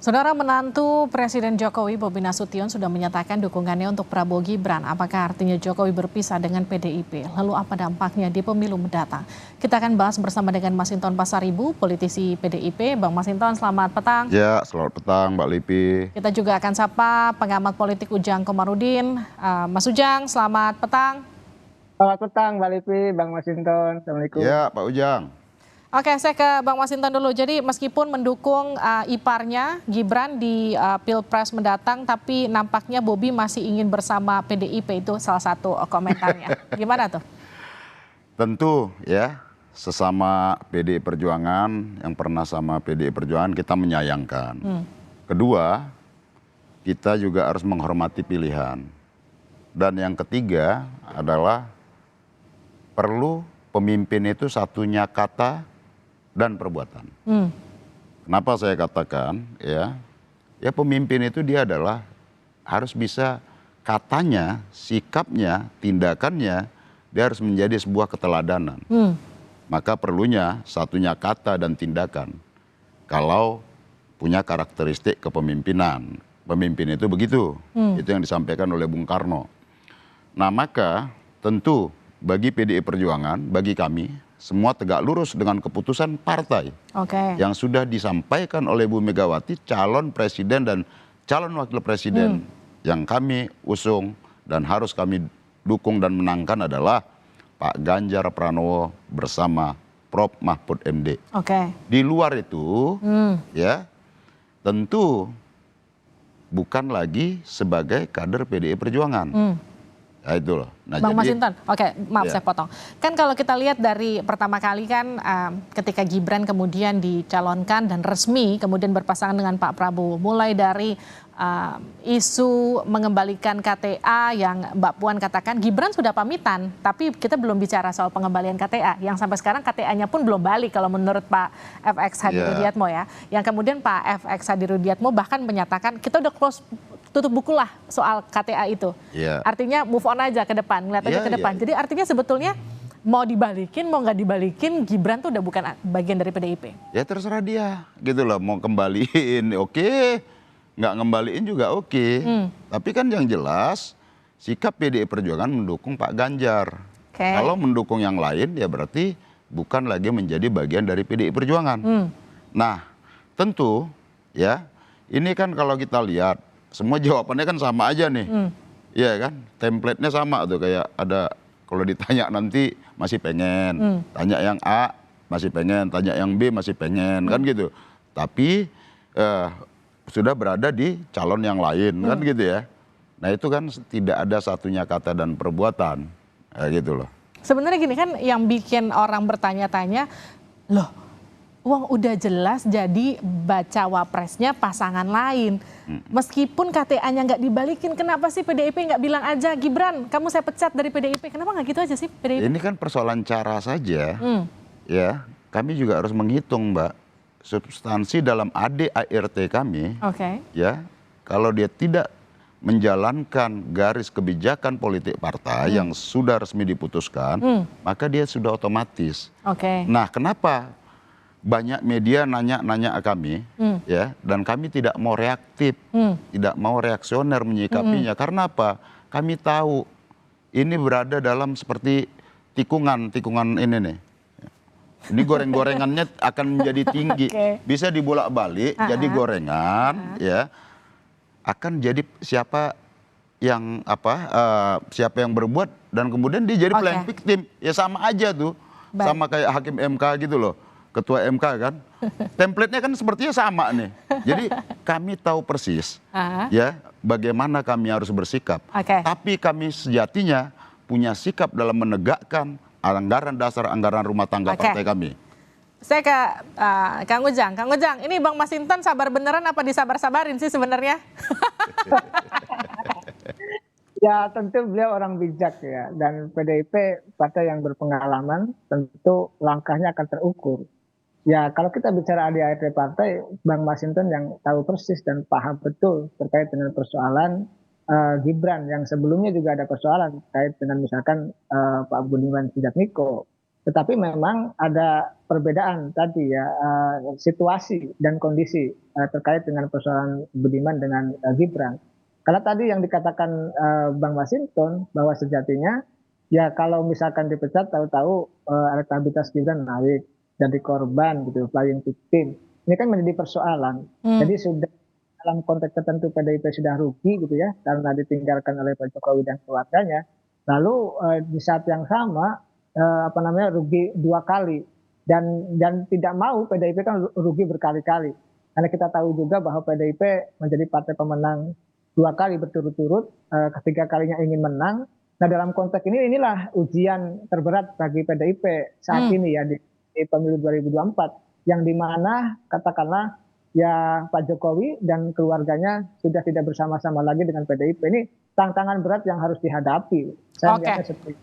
Saudara menantu Presiden Jokowi Bobi Nasution sudah menyatakan dukungannya untuk Prabowo Gibran. Apakah artinya Jokowi berpisah dengan PDIP? Lalu apa dampaknya di pemilu mendatang? Kita akan bahas bersama dengan Masinton Pasaribu, politisi PDIP. Bang Masinton, selamat petang. Ya, selamat petang Mbak Lipi. Kita juga akan sapa pengamat politik Ujang Komarudin. Mas Ujang, selamat petang. Selamat petang Mbak Lipi, Bang Masinton. Assalamualaikum. Ya, Pak Ujang. Oke, saya ke Bang Masinton dulu. Jadi meskipun mendukung iparnya Gibran di Pilpres mendatang, tapi nampaknya Bobi masih ingin bersama PDIP, itu salah satu komentarnya. Gimana tuh? Tentu ya, sesama PDI Perjuangan yang pernah sama PDI Perjuangan kita menyayangkan. Kedua, kita juga harus menghormati pilihan. Dan yang ketiga adalah perlu pemimpin itu satunya kata dan perbuatan. Kenapa saya katakan ya pemimpin itu dia adalah harus bisa katanya, sikapnya, tindakannya dia harus menjadi sebuah keteladanan. Maka perlunya satunya kata dan tindakan. Kalau punya karakteristik kepemimpinan, pemimpin itu begitu. Itu yang disampaikan oleh Bung Karno. Nah maka tentu bagi PDI Perjuangan, bagi kami semua tegak lurus dengan keputusan partai yang sudah disampaikan oleh Bu Megawati, calon presiden dan calon wakil presiden yang kami usung dan harus kami dukung dan menangkan adalah Pak Ganjar Pranowo bersama Prof. Mahfud MD. Di luar itu ya tentu bukan lagi sebagai kader PDI Perjuangan. Nah itu loh. Nah, Bang Masinton, maaf saya potong. Kan kalau kita lihat dari pertama kali kan ketika Gibran kemudian dicalonkan dan resmi kemudian berpasangan dengan Pak Prabowo. Mulai dari isu mengembalikan KTA yang Mbak Puan katakan Gibran sudah pamitan. Tapi kita belum bicara soal pengembalian KTA. Yang sampai sekarang KTA-nya pun belum balik kalau menurut Pak FX Hadi Rudiatmo ya. Yang kemudian Pak FX Hadi Rudiatmo bahkan menyatakan kita udah close, tutup buku lah soal KTA itu. Artinya move on aja ke depan, ngeliat aja ke depan. Jadi artinya sebetulnya mau dibalikin, mau nggak dibalikin, Gibran tuh udah bukan bagian dari PDIP. Ya terserah dia, gitu loh. Mau kembaliin, oke. Nggak ngembaliin juga oke. Tapi kan yang jelas, sikap PDI Perjuangan mendukung Pak Ganjar. Kalau mendukung yang lain, ya berarti bukan lagi menjadi bagian dari PDI Perjuangan. Nah, tentu ya, ini kan kalau kita lihat, semua jawabannya kan sama aja nih. Iya kan, template-nya sama tuh, kayak ada kalau ditanya nanti masih pengen, tanya yang A masih pengen, tanya yang B masih pengen, kan gitu. Tapi sudah berada di calon yang lain, kan gitu ya. Nah itu kan tidak ada satunya kata dan perbuatan, gitu loh. Sebenarnya gini kan yang bikin orang bertanya-tanya, loh uang udah jelas jadi baca wapresnya pasangan lain. Meskipun KTA-nya nggak dibalikin, kenapa sih PDIP nggak bilang aja, Gibran kamu saya pecat dari PDIP, kenapa nggak gitu aja sih PDIP? Ini kan persoalan cara saja, ya kami juga harus menghitung Mbak, substansi dalam ADART kami, ya kalau dia tidak menjalankan garis kebijakan politik partai yang sudah resmi diputuskan, maka dia sudah otomatis. Nah kenapa banyak media nanya-nanya kami, ya, dan kami tidak mau reaktif, tidak mau reaksioner menyikapinya. Karena apa? Kami tahu ini berada dalam seperti tikungan ini nih. Ini goreng-gorengannya akan menjadi tinggi, bisa dibolak-balik, jadi gorengan, ya, akan jadi siapa yang siapa yang berbuat dan kemudian dia jadi playing victim, ya sama aja tuh, sama kayak hakim MK gitu loh. Ketua MK kan, template-nya kan sepertinya sama nih. Jadi kami tahu persis ya bagaimana kami harus bersikap. Tapi kami sejatinya punya sikap dalam menegakkan anggaran dasar, anggaran rumah tangga partai kami. Saya ke Kang Ujang. Kang Ujang, ini Bang Masinton sabar beneran apa disabar-sabarin sih sebenarnya? Ya tentu beliau orang bijak ya, dan PDIP partai yang berpengalaman, tentu langkahnya akan terukur. Ya kalau kita bicara ADART partai, Bang Masinton yang tahu persis dan paham betul terkait dengan persoalan Gibran yang sebelumnya juga ada persoalan terkait dengan misalkan Pak Budiman Sujatmiko Tetapi memang ada perbedaan tadi ya, situasi dan kondisi terkait dengan persoalan Budiman dengan Gibran. Karena tadi yang dikatakan Bang Masinton bahwa sejatinya ya kalau misalkan dipecat tahu-tahu elektabilitas Gibran naik jadi korban gitu, playing victim. Ini kan menjadi persoalan. Jadi sudah dalam konteks tertentu PDIP sudah rugi gitu ya karena ditinggalkan oleh Pak Jokowi dan keluarganya. Lalu di saat yang sama rugi dua kali dan tidak mau PDIP kan rugi berkali-kali karena kita tahu juga bahwa PDIP menjadi partai pemenang dua kali berturut-turut, ketiga kalinya ingin menang. Nah dalam konteks inilah ujian terberat bagi PDIP saat ini ya di pemilu 2024 yang dimana katakanlah ya Pak Jokowi dan keluarganya sudah tidak bersama-sama lagi dengan PDIP. Ini tantangan berat yang harus dihadapi. Saya melihatnya seperti itu.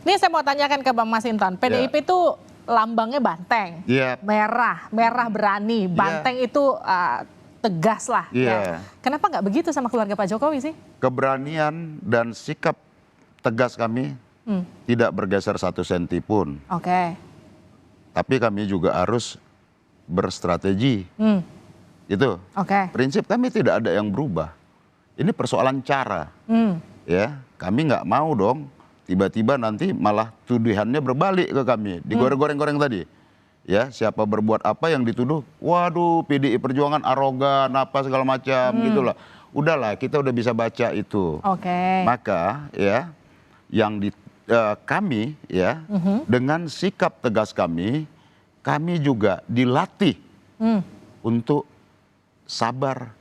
Ini saya mau tanyakan ke Bang Masinton, PDIP itu lambangnya banteng, merah berani, banteng itu tegas lah. Ya. Kenapa nggak begitu sama keluarga Pak Jokowi sih? Keberanian dan sikap tegas kami tidak bergeser 1 senti pun. Tapi kami juga harus berstrategi. Itu. Prinsip kami tidak ada yang berubah. Ini persoalan cara. Ya, kami nggak mau dong tiba-tiba nanti malah tuduhannya berbalik ke kami, digoreng-goreng tadi. Ya, siapa berbuat apa yang dituduh, waduh PDI Perjuangan arogan, apa segala macam gitulah. Udahlah, kita udah bisa baca itu. Maka ya kami ya dengan sikap tegas kami juga dilatih untuk sabar.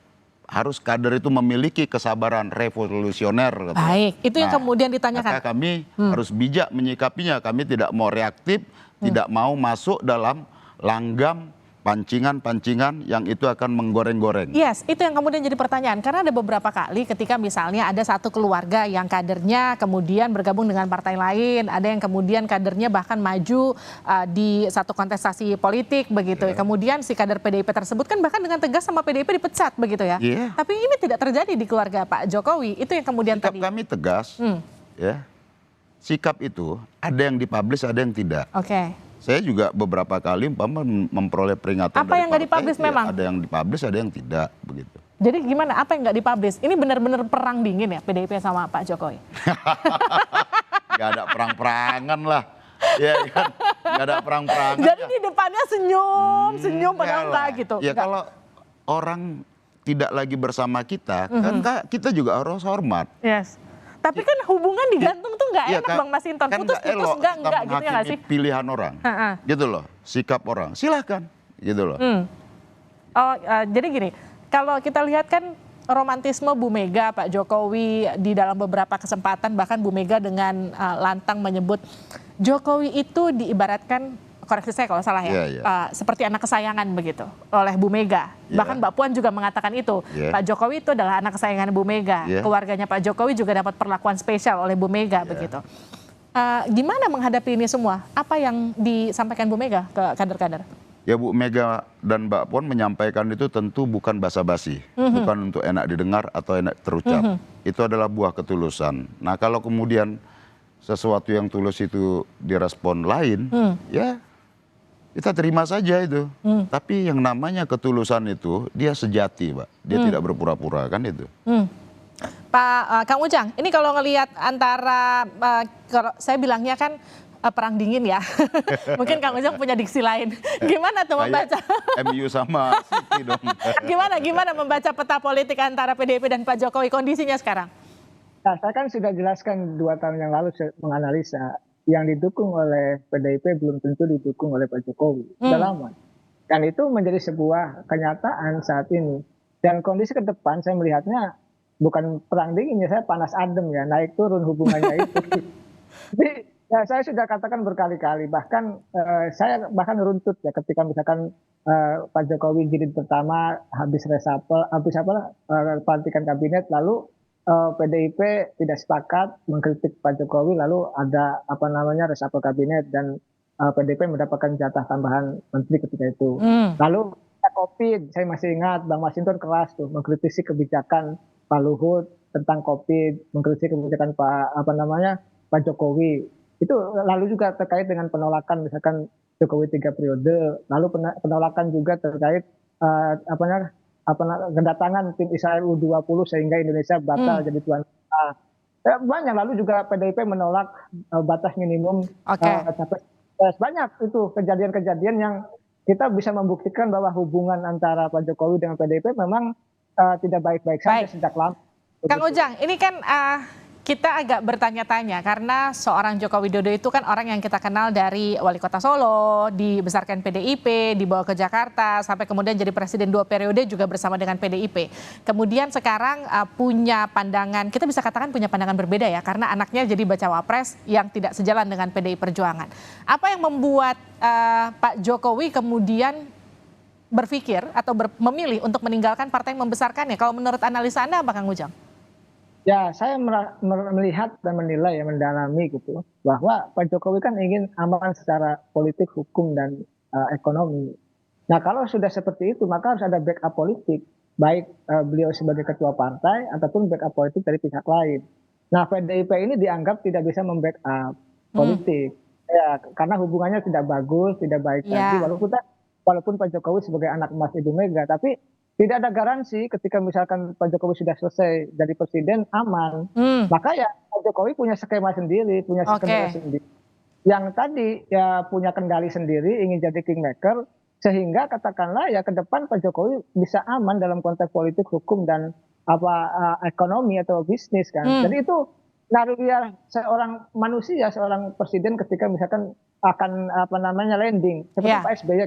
Harus kader itu memiliki kesabaran revolusioner. Baik, itu yang kemudian ditanyakan. Maka kami harus bijak menyikapinya. Kami tidak mau reaktif, tidak mau masuk dalam langgam pancingan-pancingan yang itu akan menggoreng-goreng. Yes, itu yang kemudian jadi pertanyaan. Karena ada beberapa kali ketika misalnya ada satu keluarga yang kadernya kemudian bergabung dengan partai lain, ada yang kemudian kadernya bahkan maju di satu kontestasi politik begitu. Kemudian si kader PDIP tersebut kan bahkan dengan tegas sama PDIP dipecat begitu ya. Tapi ini tidak terjadi di keluarga Pak Jokowi. Itu yang kemudian sikap kami tegas. Ya. Sikap itu ada yang dipublish, ada yang tidak. Saya juga beberapa kali memperoleh peringatan apa yang nggak dipublish memang? Ada yang dipublish, ada yang tidak begitu. Jadi gimana? Apa yang nggak dipublish? Ini benar-benar perang dingin ya PDIP sama Pak Jokowi? Gak ada perang-perangan lah. Ya kan? Gak ada perang-perangan. Jadi di depannya senyum padahal enggak gitu. Ya kalau orang tidak lagi bersama kita, kan kita juga harus hormat. Tapi kan hubungan digantung tuh nggak enak Bang Masinton. Putus-putus enggak gitu ya nggak sih? Pilihan orang, gitu loh, sikap orang, silahkan, gitu loh. Jadi gini, kalau kita lihat kan romantisme Bu Mega, Pak Jokowi di dalam beberapa kesempatan bahkan Bu Mega dengan lantang menyebut Jokowi itu diibaratkan, koreksi saya kalau salah ya, seperti anak kesayangan begitu oleh Bu Mega. Bahkan Mbak Puan juga mengatakan itu. Pak Jokowi itu adalah anak kesayangan Bu Mega. Keluarganya Pak Jokowi juga dapat perlakuan spesial oleh Bu Mega begitu. Gimana menghadapi ini semua? Apa yang disampaikan Bu Mega ke kader-kader? Ya Bu Mega dan Mbak Puan menyampaikan itu tentu bukan basa-basi, bukan untuk enak didengar atau enak terucap. Itu adalah buah ketulusan. Nah kalau kemudian sesuatu yang tulus itu direspon lain, ya kita terima saja itu. Tapi yang namanya ketulusan itu dia sejati, Pak. Dia tidak berpura-pura, kan itu. Pak Kang Ujang, ini kalau ngelihat antara, kalau saya bilangnya kan perang dingin ya. Mungkin Kang Ujang punya diksi lain. Gimana tuh membaca? MU sama City dong. Gimana membaca peta politik antara PDIP dan Pak Jokowi kondisinya sekarang? Nah, saya kan sudah jelaskan 2 tahun yang lalu menganalisa yang didukung oleh PDIP belum tentu didukung oleh Pak Jokowi. Sudah lama. Dan itu menjadi sebuah kenyataan saat ini. Dan kondisi ke depan saya melihatnya bukan perang dingin ya, saya panas adem ya, naik turun hubungannya itu. Jadi ya, saya sudah katakan berkali-kali, bahkan saya runtut ya ketika misalkan Pak Jokowi jilid pertama habis resapel, pelantikan kabinet, lalu PDIP tidak sepakat mengkritik Pak Jokowi, lalu ada resapel kabinet dan PDIP mendapatkan jatah tambahan menteri ketika itu. Lalu COVID, saya masih ingat Bang Masinton keras tuh mengkritisi kebijakan Pak Luhut tentang COVID, mengkritisi kebijakan Pak Jokowi. Itu lalu juga terkait dengan penolakan misalkan Jokowi 3 periode, lalu penolakan juga terkait apa namanya kedatangan tim Israel U20 sehingga Indonesia batal jadi tuan rumah. Banyak, lalu juga PDIP menolak batas minimum Oke. capres. Banyak itu kejadian-kejadian yang kita bisa membuktikan bahwa hubungan antara Pak Jokowi dengan PDIP memang tidak baik-baik saja Baik. sejak lama. Kang Begitu. Ujang, ini kan kita agak bertanya-tanya karena seorang Joko Widodo itu kan orang yang kita kenal dari wali kota Solo, dibesarkan PDIP, dibawa ke Jakarta, sampai kemudian jadi presiden 2 periode juga bersama dengan PDIP. Kemudian sekarang punya pandangan, kita bisa katakan punya pandangan berbeda ya, karena anaknya jadi bacawa pres yang tidak sejalan dengan PDI Perjuangan. Apa yang membuat Pak Jokowi kemudian berpikir atau memilih untuk meninggalkan partai yang membesarkannya? Kalau menurut analisa Anda apa Kang Ujang? Ya, saya melihat dan menilai ya, mendalami gitu, bahwa Pak Jokowi kan ingin aman secara politik, hukum, dan ekonomi. Nah, kalau sudah seperti itu, maka harus ada backup politik, baik beliau sebagai ketua partai ataupun backup politik dari pihak lain. Nah, PDIP ini dianggap tidak bisa membackup politik, ya, karena hubungannya tidak bagus, tidak baik lagi. Ya. Walaupun Pak Jokowi sebagai anak emas Ibu Mega, tapi tidak ada garansi ketika misalkan Pak Jokowi sudah selesai jadi presiden aman. Maka ya Pak Jokowi punya skema sendiri, punya skenario sendiri. Yang tadi ya punya kendali sendiri, ingin jadi kingmaker, sehingga katakanlah ya ke depan Pak Jokowi bisa aman dalam konteks politik, hukum, dan ekonomi atau bisnis kan. Jadi itu naluriah seorang manusia, seorang presiden ketika misalkan akan landing seperti Pak SBY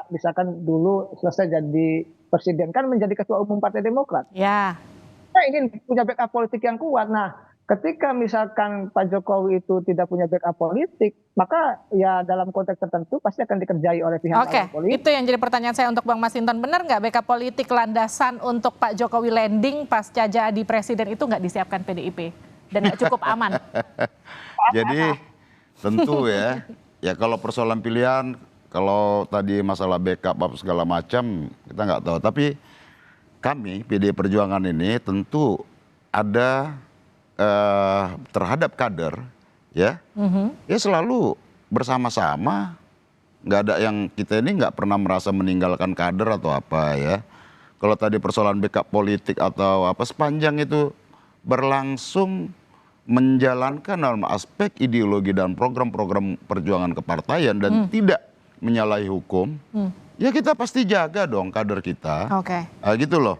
misalkan dulu selesai jadi presiden kan menjadi ketua umum Partai Demokrat. Ya. Kita ingin punya backup politik yang kuat. Nah, ketika misalkan Pak Jokowi itu tidak punya backup politik, maka ya dalam konteks tertentu pasti akan dikerjai oleh pihak politik. Itu yang jadi pertanyaan saya untuk Bang Masinton. Benar nggak backup politik landasan untuk Pak Jokowi landing pasca jadi presiden itu nggak disiapkan PDIP dan nggak cukup aman? Jadi tentu ya kalau persoalan pilihan, kalau tadi masalah backup apa segala macam kita nggak tahu. Tapi kami PDI Perjuangan ini tentu ada terhadap kader ya selalu bersama-sama. Nggak ada yang kita ini nggak pernah merasa meninggalkan kader atau apa ya. Kalau tadi persoalan backup politik atau apa, sepanjang itu berlangsung menjalankan dalam aspek ideologi dan program-program perjuangan kepartaian dan tidak menyalahi hukum, ya kita pasti jaga dong kader kita. Gitu loh.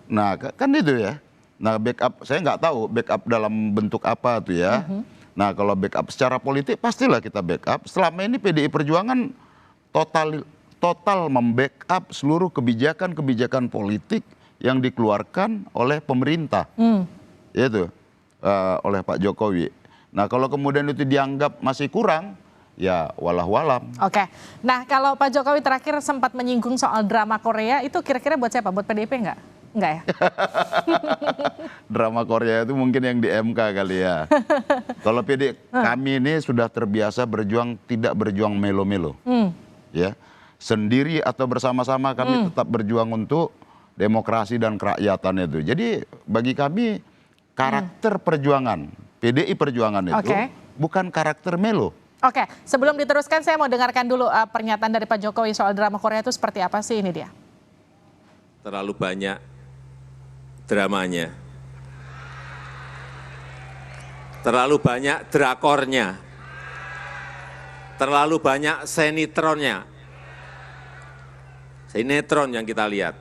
Nah kan itu ya. Nah backup, saya nggak tahu backup dalam bentuk apa tuh ya. Nah kalau backup secara politik pastilah kita backup. Selama ini PDI Perjuangan total membackup seluruh kebijakan-kebijakan politik yang dikeluarkan oleh pemerintah. Itu oleh Pak Jokowi. Nah kalau kemudian itu dianggap masih kurang, ya walau-walam. Nah kalau Pak Jokowi terakhir sempat menyinggung soal drama Korea, itu kira-kira buat siapa? Buat PDIP nggak? Nggak ya? Drama Korea itu mungkin yang di MK kali ya. Kalau kami ini sudah terbiasa berjuang, tidak berjuang melo-melo. Ya, sendiri atau bersama-sama kami tetap berjuang untuk demokrasi dan kerakyatan itu. Jadi bagi kami karakter perjuangan, PDI Perjuangan itu bukan karakter melo. Sebelum diteruskan saya mau dengarkan dulu pernyataan dari Pak Jokowi soal drama Korea itu seperti apa sih, ini dia. Terlalu banyak dramanya. Terlalu banyak drakornya. Terlalu banyak sinetronnya. Sinetron yang kita lihat.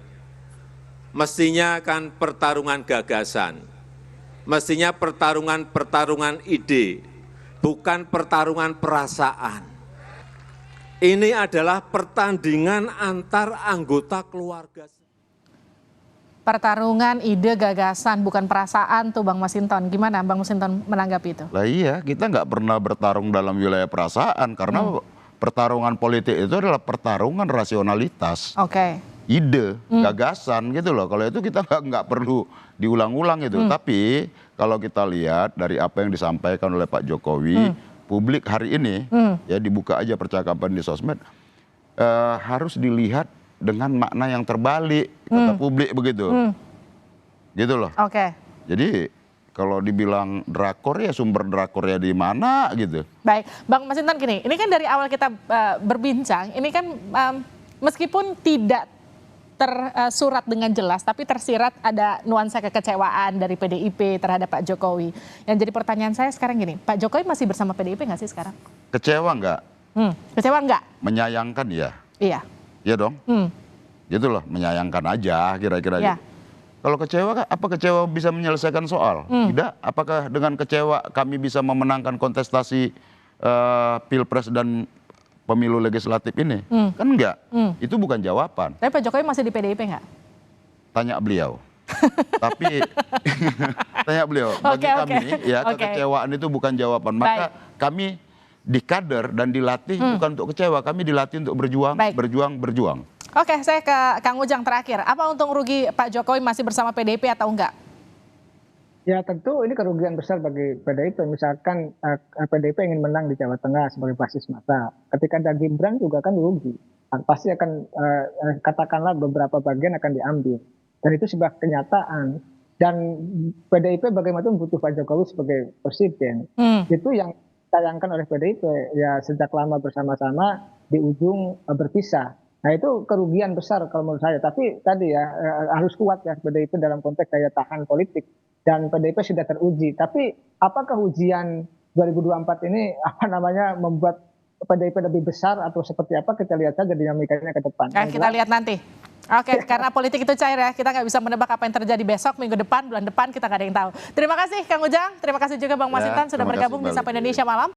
Mestinya kan pertarungan gagasan. Mestinya pertarungan ide. Bukan pertarungan perasaan. Ini adalah pertandingan antar anggota keluarga. Pertarungan ide, gagasan, bukan perasaan tuh Bang Masinton. Gimana Bang Masinton menanggapi itu? Lah iya, kita nggak pernah bertarung dalam wilayah perasaan. Karena pertarungan politik itu adalah pertarungan rasionalitas. Ide, gagasan gitu loh. Kalau itu kita nggak perlu diulang-ulang itu. Tapi kalau kita lihat dari apa yang disampaikan oleh Pak Jokowi, publik hari ini ya dibuka aja percakapan di sosmed, harus dilihat dengan makna yang terbalik, kata publik begitu. Gitu loh. Jadi kalau dibilang drakor ya sumber drakornya di mana gitu. Baik, Bang Masinton gini, ini kan dari awal kita berbincang, ini kan meskipun tidak tersurat dengan jelas, tapi tersirat ada nuansa kekecewaan dari PDIP terhadap Pak Jokowi. Yang jadi pertanyaan saya sekarang gini, Pak Jokowi masih bersama PDIP nggak sih sekarang? Kecewa nggak? Kecewa nggak? Menyayangkan ya? Iya. Iya dong? Gitu loh, menyayangkan aja kira-kira Ya. gitu. Kalau kecewa, apa kecewa bisa menyelesaikan soal? Tidak. Apakah dengan kecewa kami bisa memenangkan kontestasi Pilpres dan pemilu legislatif ini? Kan enggak. Itu bukan jawaban. Tapi Pak Jokowi masih di PDIP nggak? Tanya beliau. Tapi tanya beliau. Bagi kami ya kekecewaan itu bukan jawaban. Maka kami di kader dan dilatih bukan untuk kecewa. Kami dilatih untuk berjuang, berjuang. Oke, saya ke Kang Ujang terakhir. Apa untung rugi Pak Jokowi masih bersama PDIP atau enggak? Ya tentu ini kerugian besar bagi PDIP. Misalkan PDIP ingin menang di Jawa Tengah sebagai basis massa. Ketika ada Gibran juga kan rugi. Pasti akan katakanlah beberapa bagian akan diambil. Dan itu sebuah kenyataan. Dan PDIP bagaimanapun butuh Pak Jokowi sebagai presiden. Itu yang ditayangkan oleh PDIP. Ya sejak lama bersama-sama di ujung berpisah. Nah itu kerugian besar kalau menurut saya. Tapi tadi ya harus kuat ya PDIP dalam konteks daya tahan politik. Dan PDIP sudah teruji. Tapi apakah ujian 2024 ini membuat PDIP lebih besar atau seperti apa? Kita lihat saja dinamikanya ke depan. Kita lihat nanti. Oke, karena politik itu cair ya. Kita nggak bisa menebak apa yang terjadi besok, minggu depan, bulan depan, kita nggak ada yang tahu. Terima kasih Kang Ujang. Terima kasih juga Bang Masinton sudah bergabung di Sapa Indonesia Malam.